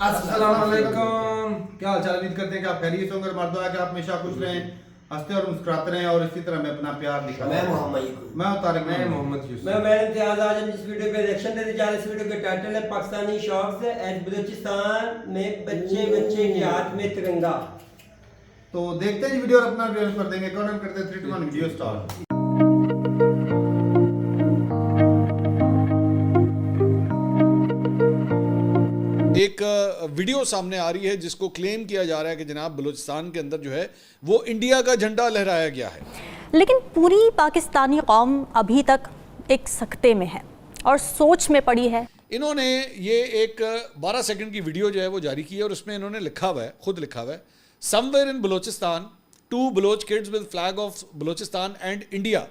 अस्सलाम वालेकुम। क्या हाल चाल? उम्मीद करते हैं कि आप खैरियत से होंगे। हमारा दुआ है कि आप हमेशा खुश रहें, हंसते और मुस्कुराते रहें और इसी तरह हमें अपना प्यार दिखाते मैं रहें। मोहम्मद मैं हूं तारिक, मैं मोहम्मद यूसुफ। मैं इम्तियाज। आज हम जिस वीडियो पे रिएक्शन देने जा रहे हैं, इस वीडियो का टाइटल है पाकिस्तानी शौक से एज बलूचिस्तान में बच्चे बच्चे के हाथ में तिरंगा। तो देखते हैं जी वीडियो और अपना रिव्यू कर देंगे। कमेंट करते हैं 3 2 1 वीडियो स्टार्ट। एक वीडियो सामने आ रही है जिसको क्लेम किया जा रहा है कि जनाब बलूचिस्तान के अंदर जो है वो इंडिया का झंडा लहराया गया है, लेकिन पूरी पाकिस्तानी कौम अभी तक एक सकते में है और सोच में पड़ी है। इन्होंने ये एक 12 सेकंड की वीडियो जो है वो जारी की है और उसमें इन्होंने लिखा हुआ है, खुद लिखा हुआ है, somewhere in Balochistan two Baloch kids with flag of Balochistan and India,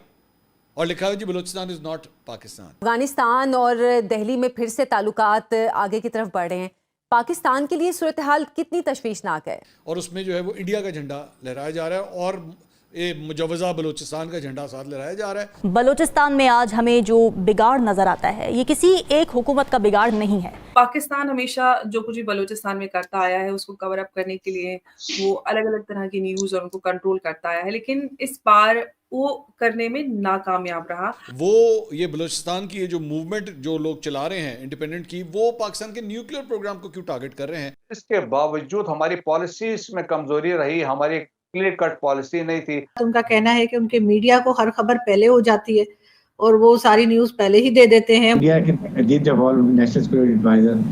और लिखा है जी बलूचिस्तान इज नॉट पाकिस्तान। अफगानिस्तान और दिल्ली में फिर से ताल्लुकात आगे की तरफ बढ़ रहे हैं। पाकिस्तान के लिए सूरत हाल कितनी तशवीशनाक है। और उसमें जो है वो इंडिया का झंडा लहराया जा रहा है और ये मुजवजा बलूचिस्तान का झंडा साथ लहराया जा रहा है। बलूचिस्तान में आज हमें जो बिगाड़ नजर आता है ये किसी एक हुकूमत का बिगाड़ नहीं है। पाकिस्तान हमेशा जो कुछ भी बलूचिस्तान में करता आया है उसको कवर अप करने के लिए वो अलग अलग तरह की न्यूज और उनको कंट्रोल करता आया है, लेकिन इस बार वो करने में नाकामयाब रहा। वो ये बलूचिस्तान की ये जो मूवमेंट जो लोग चला रहे हैं इंडिपेंडेंट की, वो पाकिस्तान के न्यूक्लियर प्रोग्राम को क्यों टारगेट कर रहे हैं? इसके बावजूद हमारी पॉलिसीज में कमजोरी रही, हमारी क्लियर कट पॉलिसी नहीं थी। उनका कहना है कि उनके मीडिया को हर खबर पहले हो जाती है और वो सारी न्यूज पहले ही दे देते हैं। इंडिया के national security advisor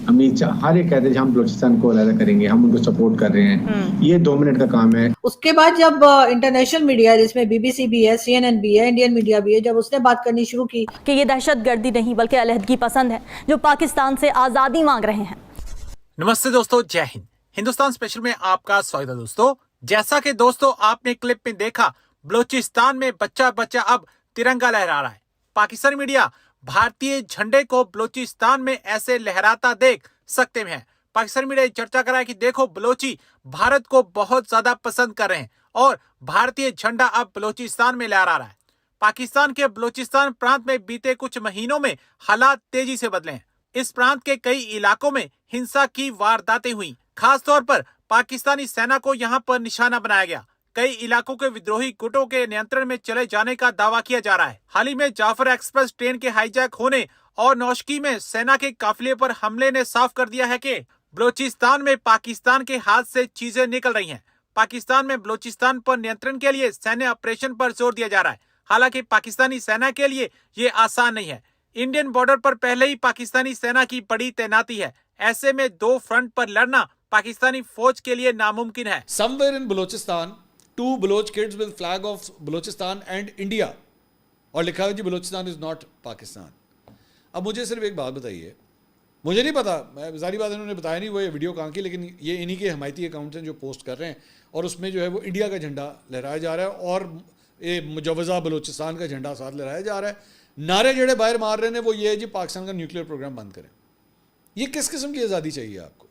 Amit Shah हर एक कहते हैं हम बलूचिस्तान को अलग करेंगे, हम उनको सपोर्ट कर रहे हैं। ये 2 मिनट का काम है। उसके बाद जब इंटरनेशनल मीडिया जिसमें बीबीसी भी है, CNN भी है, इंडियन मीडिया भी है, जब उसने बात करनी शुरू की कि ये दहशतगर्दी नहीं बल्कि अलहदगी पसंद है जो पाकिस्तान से आज़ादी मांग रहे हैं। नमस्ते दोस्तों, जय हिंद। हिंदुस्तान स्पेशल में आपका स्वागत है दोस्तों। जैसा कि दोस्तों आपने क्लिप में देखा, बलूचिस्तान में बच्चा बच्चा अब तिरंगा लहरा रहा है। पाकिस्तानी मीडिया भारतीय झंडे को बलूचिस्तान में ऐसे लहराता देख सकते हैं। पाकिस्तानी मीडिया चर्चा कर रहा है कि देखो बलोची भारत को बहुत ज्यादा पसंद कर रहे हैं और भारतीय झंडा अब बलूचिस्तान में लहरा रहा है। पाकिस्तान के बलूचिस्तान प्रांत में बीते कुछ महीनों में हालात तेजी से बदले हैं। इस प्रांत के कई इलाकों में हिंसा की वारदातें हुई। खासतौर पर पाकिस्तानी सेना को यहां पर निशाना बनाया गया। कई इलाकों के विद्रोही गुटों के नियंत्रण में चले जाने का दावा किया जा रहा है। हाल ही में जाफर एक्सप्रेस ट्रेन के हाईजैक होने और नौशकी में सेना के काफिले पर हमले ने साफ कर दिया है कि बलूचिस्तान में पाकिस्तान के हाथ से चीजें निकल रही हैं। पाकिस्तान में बलूचिस्तान पर नियंत्रण के लिए सैन्य ऑपरेशन पर जोर दिया जा रहा है। हालांकि पाकिस्तानी सेना के लिए ये आसान नहीं है। इंडियन बॉर्डर पर पहले ही पाकिस्तानी सेना की बड़ी तैनाती है। ऐसे में 2 फ्रंट पर लड़ना पाकिस्तानी फौज के लिए नामुमकिन है। Somewhere in Balochistan two Baloch kids with flag of Balochistan and India, और लिखा है जी बलूचिस्तान इज नॉट पाकिस्तान। अब मुझे सिर्फ एक बात बताइए, मुझे नहीं पता, मैं जारी बात इन्होंने बताया नहीं वो ये वीडियो कहाँ की, लेकिन ये इन्हीं के हमायती अकाउंट्स हैं जो पोस्ट कर रहे हैं और उसमें जो है वो इंडिया का झंडा लहराया जा रहा है और ये मुजवजा बलूचिस्तान का झंडा साथ लहराया जा रहा है। नारे जड़े बाहर मार रहे हैं वो ये है जी पाकिस्तान का न्यूक्लियर प्रोग्राम बंद करें। ये किस किस्म की आज़ादी चाहिए आपको?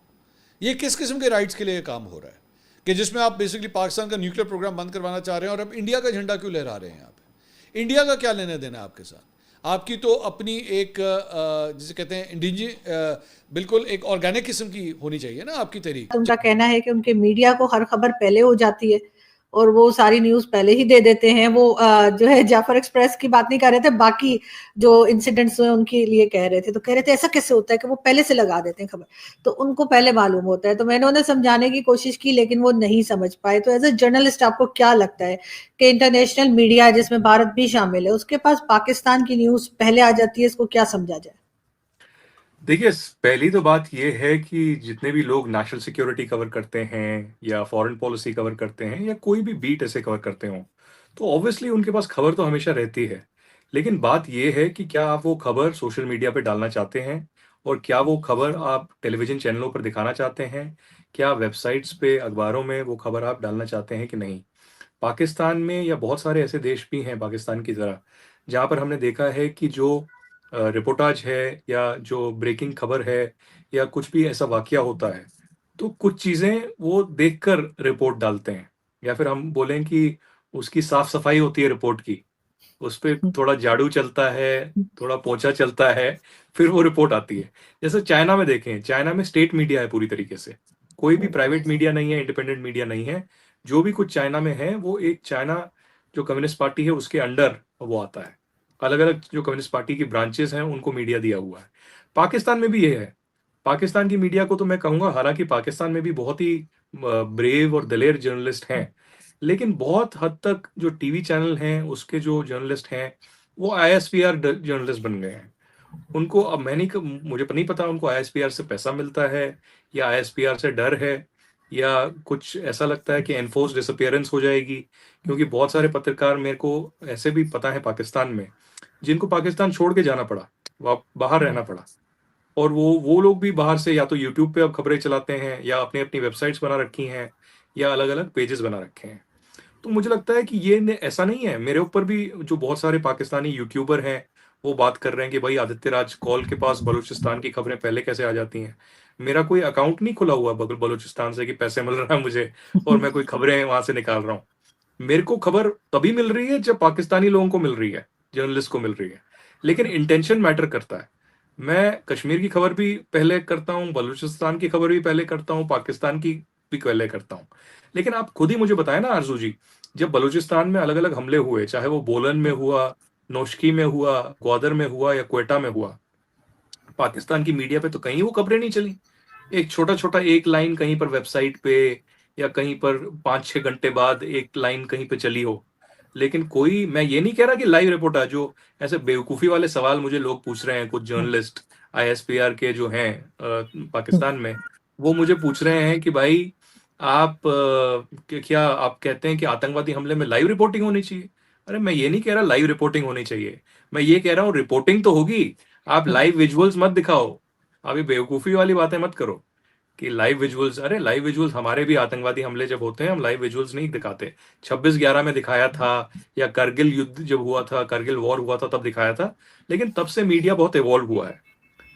ये किस किस्म के राइट्स के लिए काम हो रहा है कि जिसमें आप बेसिकली पाकिस्तान का न्यूक्लियर प्रोग्राम बंद करवाना चाह रहे हैं और अब इंडिया का झंडा क्यों लहरा रहे हैं यहाँ पे? इंडिया का क्या लेना देना है आपके साथ? आपकी तो अपनी एक जिसे कहते हैं बिल्कुल एक ऑर्गेनिक किस्म की होनी चाहिए ना आपकी तहरीक। उनका कहना है कि उनके मीडिया को हर खबर पहले हो जाती है और वो सारी न्यूज पहले ही दे देते हैं। वो जो है जाफर एक्सप्रेस की बात नहीं कर रहे थे, बाकी जो इंसिडेंट्स हुए उनके लिए कह रहे थे। तो कह रहे थे ऐसा कैसे होता है कि वो पहले से लगा देते हैं खबर, तो उनको पहले मालूम होता है। तो मैंने उन्हें समझाने की कोशिश की लेकिन वो नहीं समझ पाए। तो एज ए जर्नलिस्ट आपको क्या लगता है कि इंटरनेशनल मीडिया जिसमें भारत भी शामिल है उसके पास पाकिस्तान की न्यूज पहले आ जाती है, इसको क्या समझा जाए? देखिए, पहली तो बात ये है कि जितने भी लोग नेशनल सिक्योरिटी कवर करते हैं या फॉरेन पॉलिसी कवर करते हैं या कोई भी बीट ऐसे कवर करते हों, तो ऑब्वियसली उनके पास खबर तो हमेशा रहती है। लेकिन बात ये है कि क्या आप वो खबर सोशल मीडिया पे डालना चाहते हैं और क्या वो खबर आप टेलीविज़न चैनलों पर दिखाना चाहते हैं? क्या वेबसाइट्स पे, अखबारों में वो खबर आप डालना चाहते हैं कि नहीं? पाकिस्तान में या बहुत सारे ऐसे देश भी हैं पाकिस्तान की तरह, जहाँ पर हमने देखा है कि जो रिपोर्टाज है या जो ब्रेकिंग खबर है या कुछ भी ऐसा वाकया होता है, तो कुछ चीज़ें वो देखकर रिपोर्ट डालते हैं या फिर हम बोलें कि उसकी साफ सफाई होती है रिपोर्ट की, उस पे थोड़ा झाड़ू चलता है, थोड़ा पोंछा चलता है, फिर वो रिपोर्ट आती है। जैसे चाइना में देखें, चाइना में स्टेट मीडिया है पूरी तरीके से, कोई भी प्राइवेट मीडिया नहीं है, इंडिपेंडेंट मीडिया नहीं है। जो भी कुछ चाइना में है वो एक चाइना जो कम्युनिस्ट पार्टी है उसके अंडर वो आता है। अलग अलग जो कम्युनिस्ट पार्टी की ब्रांचेस हैं उनको मीडिया दिया हुआ है। पाकिस्तान में भी ये है। पाकिस्तान की मीडिया को तो मैं कहूँगा, हालांकि पाकिस्तान में भी बहुत ही ब्रेव और दलेर जर्नलिस्ट हैं, लेकिन बहुत हद तक जो टीवी चैनल हैं उसके जो जर्नलिस्ट हैं वो ISPR जर्नलिस्ट बन गए हैं। उनको अब मुझे नहीं पता उनको ISPR से पैसा मिलता है या ISPR से डर है या कुछ ऐसा लगता है कि एनफोर्स डिसअपियरेंस हो जाएगी, क्योंकि बहुत सारे पत्रकार मेरे को ऐसे भी पता है पाकिस्तान में जिनको पाकिस्तान छोड़ के जाना पड़ा, बाहर रहना पड़ा, और वो लोग भी बाहर से या तो यूट्यूब पे अब खबरें चलाते हैं या अपनी अपनी वेबसाइट्स बना रखी हैं या अलग अलग पेजेस बना रखे हैं। तो मुझे लगता है कि ये ऐसा नहीं है। मेरे ऊपर भी जो बहुत सारे पाकिस्तानी यूट्यूबर हैं वो बात कर रहे हैं कि भाई आदित्य राज कॉल के पास बलूचिस्तान की खबरें पहले कैसे आ जाती हैं। मेरा कोई अकाउंट नहीं खुला हुआ बलूचिस्तान से कि पैसे मिल रहा है मुझे और मैं कोई खबरें वहां से निकाल रहा हूँ। मेरे को खबर तभी मिल रही है जब पाकिस्तानी लोगों को मिल रही है, जर्नलिस्ट को मिल रही है, लेकिन इंटेंशन मैटर करता है। मैं कश्मीर की खबर भी पहले करता हूँ, बलूचिस्तान की खबर भी पहले करता हूँ, पाकिस्तान की भी पहले करता हूँ। लेकिन आप खुद ही मुझे बताएं ना आरजू जी, जब बलूचिस्तान में अलग अलग हमले हुए, चाहे वो बोलन में हुआ, नौशकी में हुआ, ग्वादर में हुआ या क्वेटा में हुआ, पाकिस्तान की मीडिया पे तो कहीं वो खबरें नहीं चली। एक छोटा छोटा एक लाइन कहीं पर वेबसाइट पे या कहीं पर 5-6 घंटे बाद एक लाइन कहीं पे चली हो, लेकिन कोई, मैं ये नहीं कह रहा कि लाइव रिपोर्ट है, जो ऐसे बेवकूफ़ी वाले सवाल मुझे लोग पूछ रहे हैं, कुछ जर्नलिस्ट ISPR के जो हैं पाकिस्तान में, वो मुझे पूछ रहे हैं कि भाई आप क्या आप कहते हैं कि आतंकवादी हमले में लाइव रिपोर्टिंग होनी चाहिए। अरे मैं ये नहीं कह रहा लाइव रिपोर्टिंग होनी चाहिए, मैं ये कह रहा हूँ रिपोर्टिंग तो होगी, आप लाइव विजुअल्स मत दिखाओ। आप ये बेवकूफ़ी वाली बातें मत करो कि लाइव विजुअल्स। अरे लाइव विजुअल्स, हमारे भी आतंकवादी हमले जब होते हैं हम लाइव विजुअल्स नहीं दिखाते। 26/11 में दिखाया था, या करगिल युद्ध जब हुआ था, करगिल वॉर हुआ था तब दिखाया था, लेकिन तब से मीडिया बहुत इवॉल्व हुआ है।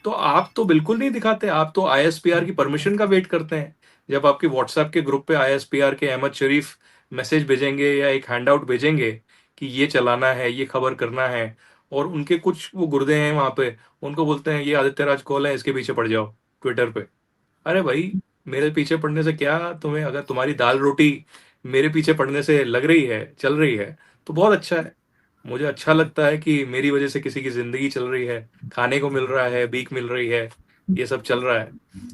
तो आप तो बिल्कुल नहीं दिखाते, आप तो ISPR की परमिशन का वेट करते हैं। जब आपके व्हाट्सएप के ग्रुप पे ISPR के अहमद शरीफ मैसेज भेजेंगे या एक हैंड आउट भेजेंगे कि ये चलाना है, ये खबर करना है, और उनके कुछ वो गुर्दे हैं वहां पे, उनको बोलते हैं ये आदित्य राज कॉल है, इसके पीछे पड़ जाओ ट्विटर पे। अरे भाई मेरे पीछे पड़ने से क्या, तुम्हें अगर तुम्हारी दाल रोटी मेरे पीछे पड़ने से लग रही है, चल रही है, तो बहुत अच्छा है। मुझे अच्छा लगता है कि मेरी वजह से किसी की जिंदगी चल रही है, खाने को मिल रहा है, भीख मिल रही है, ये सब चल रहा है।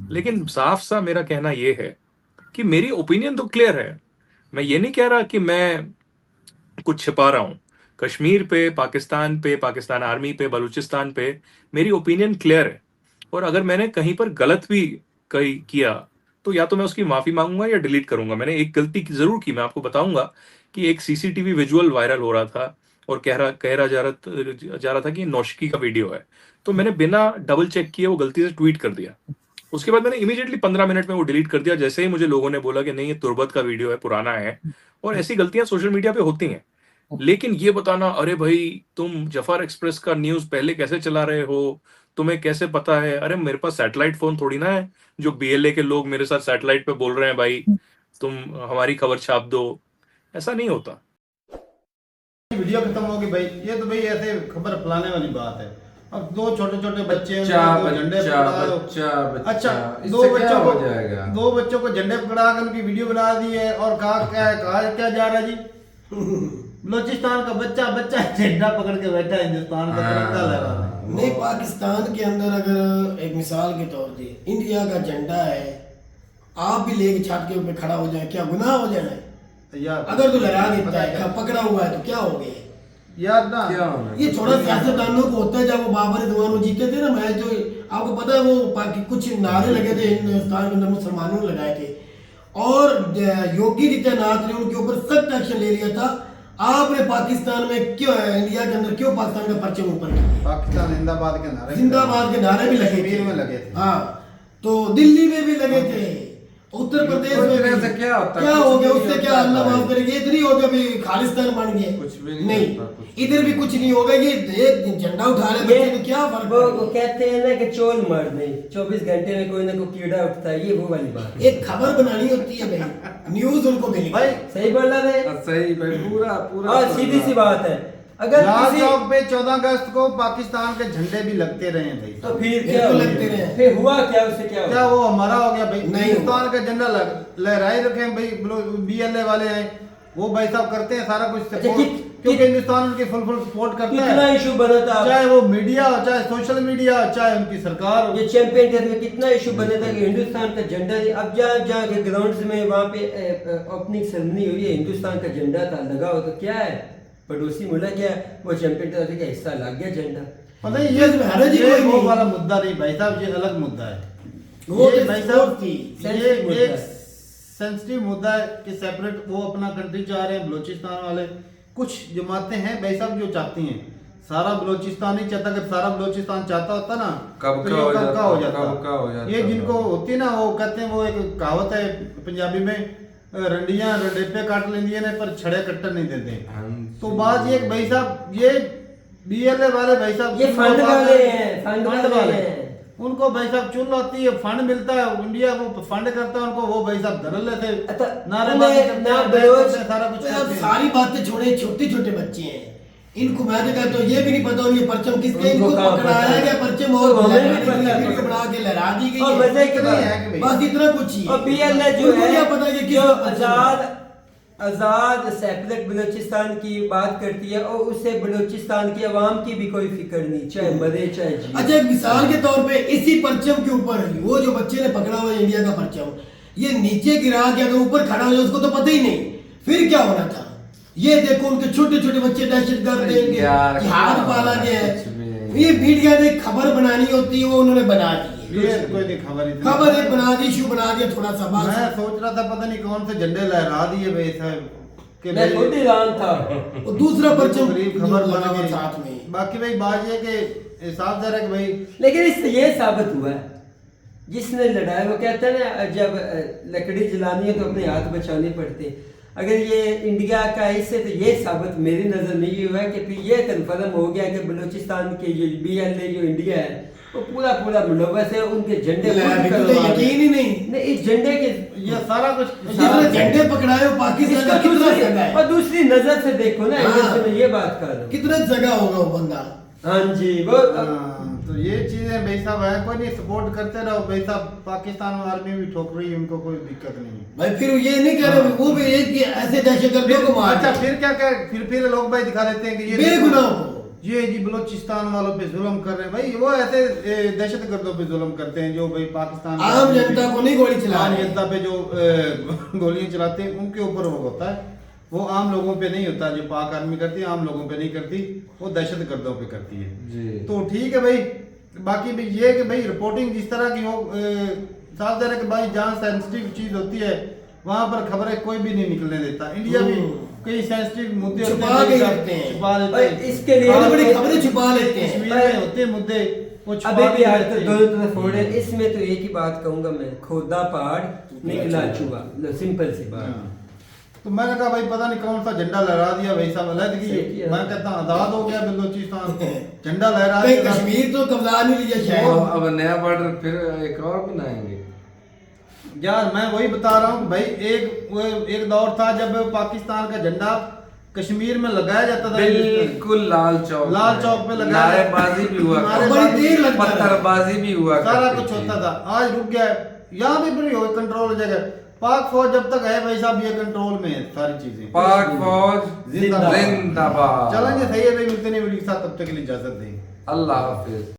लेकिन साफ सा मेरा कहना ये है कि मेरी ओपिनियन तो क्लियर है। मैं ये नहीं कह रहा कि मैं कुछ छिपा रहा हूँ। कश्मीर पे, पाकिस्तान आर्मी पे, बलूचिस्तान पे मेरी ओपिनियन क्लियर है, और अगर मैंने कहीं पर गलत भी किया तो या तो मैं उसकी माफी मांगूंगा या डिलीट करूंगा। मैंने एक गलती जरूर की, मैं आपको बताऊंगा कि एक CCTV विजुअल वायरल हो रहा था और कह जा रहा था कि ये नौशकी का वीडियो है, तो मैंने बिना डबल चेक किए वो गलती से ट्वीट कर दिया। उसके बाद मैंने इमीडिएटली 15 मिनट में वो डिलीट कर दिया, जैसे ही मुझे लोगों ने बोला कि नहीं ये तुर्बत का वीडियो है, पुराना है। और ऐसी गलतियां सोशल मीडिया पे होती हैं। लेकिन ये बताना, अरे भाई तुम जफर एक्सप्रेस का न्यूज पहले कैसे चला रहे हो, तुम्हें कैसे पता है? अरे मेरे पास सैटेलाइट फोन थोड़ी ना है जो BLA के लोग मेरे साथ सैटेलाइट पे बोल रहे हैं भाई तुम हमारी खबर छाप दो। ऐसा नहीं होता। वीडियो खत्म होगी भाई, ये तो भाई ऐसे खबर फैलाने वाली बात है। अब दो छोटे छोटे बच्चे हैं, दो झंडे पकड़ा दो। अच्छा, दो बच्चों को झंडे पकड़ा कर उनकी वीडियो बना दी है और कहा क्या जा रहा है जी, बलूचिस्तान का बच्चा झंडा पकड़ के बैठा है, हिंदुस्तान का तिरंगा लहरा रहा है। नहीं, पाकिस्तान के अंदर अगर एक मिसाल के तौर पे इंडिया का झंडा है, आप भी लेके छत के ऊपर खड़ा हो जाए, क्या गुनाह हो जाना है यार? अगर तो लहरा देता है, पकड़ा हुआ है तो क्या हो गया यार ना? ये थोड़ा सियासतदानों को होता है। जब वो बाबर रिजवान जीते थे ना मैच, जो आपको पता है वो कुछ नारे लगे थे हिंदुस्तान के अंदर, मुसलमानों ने लगाए थे, और योगी आदित्यनाथ ने उनके ऊपर सख्त एक्शन ले लिया था। आपने पाकिस्तान में क्यों, इंडिया के अंदर क्यों पाकिस्तान का परचम ऊपर किया? पाकिस्तान जिंदाबाद के नारे भी लगे थे। हाँ, तो दिल्ली में भी लगे थे, उत्तर प्रदेश में भी। क्या हो गया उससे? क्या अल्लाह माफ करेंगे, इतनी हो गया भी खालिस्तान बन गए? कुछ भी नहीं, इधर भी कुछ नहीं होगा। ये एक झंडा उठा रहे बच्चे में क्या फर्क? वो कहते हैं ना कि चोल मार दे, 24 घंटे में कोई ना कोई कीड़ा उठता है, ये वो वाली बात। एक खबर बनानी होती है भाई, न्यूज उनको मिली भाई। सही बोल रहे हैं, सही भाई, पूरा और सीधी सी बात है। अगर लाल किसी- चौक पे 14 अगस्त को पाकिस्तान के झंडे भी लगते रहे हैं भाई। तो फिर क्या लगते रहे, फिर हुआ क्या, उससे क्या क्या वो हमारा हो गया भाई? नहीं हिंदुस्तान का झंडा लहराए रखे भाई। BLA वाले हैं वो भाई साहब करते हैं सारा कुछ support, क्योंकि हिंदुस्तान उनकी फुल सपोर्ट करता कितना है। इशू बना था, चाहे वो मीडिया हो, चाहे सोशल मीडिया हो, चाहे उनकी सरकार हो। ये चैंपियन टेस्ट में कितना इशू बना था कि हिंदुस्तान का झंडा नहीं। अब जहाँ के ग्राउंड में वहाँ पे ओपनिंग सेरेमनी हुई है, हिंदुस्तान का झंडा था लगा हो, तो क्या है पड़ोसी मुल्क क्या है, वो चैंपियन टेस्ट का हिस्सा लग गया झंडा। पता नहीं ये वो वाला मुद्दा नहीं भाई साहब, ये अलग मुद्दा है। वो ये तो भाई sport साहब थी, ये एक सेंसिटिव मुद्दा है कि सेपरेट वो अपना कंट्री चाह रहे हैं बलोचिस्तान वाले। कुछ जमातें हैं भाई साहब जो चाहती हैं सारा बलोचिस्तान नहीं चाहता। अगर सारा बलोचिस्तान चाहता होता ना कब तो का ये हो कब जाता, का हो कब का हो जाता। जाता। ये जिनको होती है ना वो कहते हैं, वो एक कहावत है पंजाबी में, रंडियां रंडेपे काट लेंदी ने पर छड़े कट्टर नहीं देते। तो बात ये भाई साहब ये BLA वाले भाई साहब ये फंड वाले हैं, फंड वाले हैं। उनको भाई साहब चुन होती है, फंड मिलता है, इंडिया वो फंड करता है उनको, वो भाई साहब धर लेते नारेबाजी करते हैं, बलोच सारा कुछ तो अब करते हैं। सारी बातें छोड़े, छोटे छोटे बच्चे हैं, इनको मैं तो कहता हूँ ये भी नहीं पता उनके परचम किसके, इनको उनको कहाँ पकड़ाया पता गया है? परचम और तो हमें भी वीडियो पता है। बना के लहरा दी गई और मजे की बात है कि भाई बस इतना कुछ ही है। और BLA जो उनको है क्या पता है कि जो किस आजाद सेपरेट बलूचिस्तान की बात करती है और उससे बलूचिस्तान की आवाम की भी कोई फिक्र नहीं, चाहे मरे चाहे जिए। अच्छा एक मिसाल के तौर पे इसी परचम के ऊपर वो जो बच्चे ने पकड़ा हुआ है इंडिया का परचम, ये नीचे गिरा के अगर ऊपर खड़ा हो जाए उसको तो पता ही नहीं, फिर क्या होना था। ये देखो उनके छोटे छोटे बच्चे दहशतगर्द हैं, हाथ पाला गया है। ये मीडिया ने खबर बनानी होती है वो उन्होंने बना दी है, कोई नहीं खबर एक बना दी, इशू बना दिया थोड़ा सा बस। मैं सोच रहा था पता नहीं कौन से झंडे लहरा दिए भाई साहब कि मैं खुद हैरान था। और दूसरा परचम गरीब खबर लगा बन हुआ गई साथ में। बाकी भाई बात ये कि साफ जा रहा है कि भाई, लेकिन इससे ये साबित हुआ है जिसने लड़ाई, वो कहता है ना जब लकड़ी जलानी है तो अपने हाथ बचाने पड़ते हैं। अगर ये इंडिया का इससे तो ये साबित मेरी नज़र में ये हुआ है कि फिर ये कन्फर्म हो गया कि बलूचिस्तान के जो BLA जो इंडिया है वो पूरा मुलव्वस है, उनके झंडे यकीन ही नहीं इस झंडे के ये सारा कुछ जितने झंडे पकड़ाए हो पाकिस्तान का कितना जगह है, और दूसरी नजर से देखो ना, हाँ। मैं ये बात कर रहा हूँ कितना जगह होगा वो बंदा। हाँ जी वो तो ये चीजें भाई साहब है, कोई नहीं सपोर्ट करते रहो भाई साहब। पाकिस्तान आर्मी भी ठोक रही है, उनको कोई दिक्कत नहीं है भाई। फिर ये नहीं कह रहे वो भी एक कि ऐसे दहशतगर्दों को मार अच्छा फिर क्या क्या फिर लोग भाई दिखा देते हैं कि ये बेगुनाह को ये जी बलोचिस्तान वालों पे जुल्म कर रहे हैं। भाई वो ऐसे दहशतगर्दों पे जुल्म करते हैं जो भाई पाकिस्तान आम जनता को नहीं गोली चला आम रहे। जनता पे जो गोलियां चलाते हैं उनके ऊपर वो होता है, वो आम लोगों पे नहीं होता। जो पाक आर्मी करती है आम लोगों पे नहीं करती, वो दहशतगर्दों पे करती है जी। तो ठीक है भाई। बाकी भी ये कि भाई रिपोर्टिंग जिस तरह की हो, साफ जा रहा है कि भाई जहाँ सेंसिटिव चीज होती है वहां पर खबरें कोई भी नहीं निकलने देता। इंडिया भी कई सेंसिटिव मुद्दे छुपा के रखते हैं, छुपा देते हैं। इसके लिए बड़ी खबरें छुपा लेते हैं। कश्मीर में होते हैं मुद्दे वो छुपा अभी भी के आज रखते तो हैं। दोनों तरफ हो रहे हैं। इसमें तो एक ही बात कहूंगा मैं, खोदा पहाड़ निकला चूहा, सिंपल सी बात। तो मैंने कहा भाई पता नहीं कौन सा झंडा लहरा दिया भाई साहब, अलग सही की किया। मैं कहता हूँ आजाद हो गया बलूचिस्तान, झंडा लहरा कहीं दिया। कश्मीर तो कब्जा नहीं लिया शायद। अब नया बॉर्डर फिर एक और बनाएंगे। यार मैं वही बता रहा हूँ भाई, एक दौर था जब पाकिस्तान का झंडा कश्मीर में लगाया जाता था, बिल्कुल लाल चौक पे लगाया, नारेबाजी भी हुआ, बड़ी देर लगता था। पत्थरबाजी भी हुआ, सारा कुछ होता था। आज रुक गया है, यहाँ भी बड़ी हो कंट्रोल हो जाएगा। पाक फौज जब तक है भाई साहब ये कंट्रोल में है सारी चीजें। पाक फौज जिंदाबाद। चलेंगे, सही है भाई, मिलते नहीं वीडियो के साथ, तब तक के लिए इजाजत दें। अल्लाह हाफिज।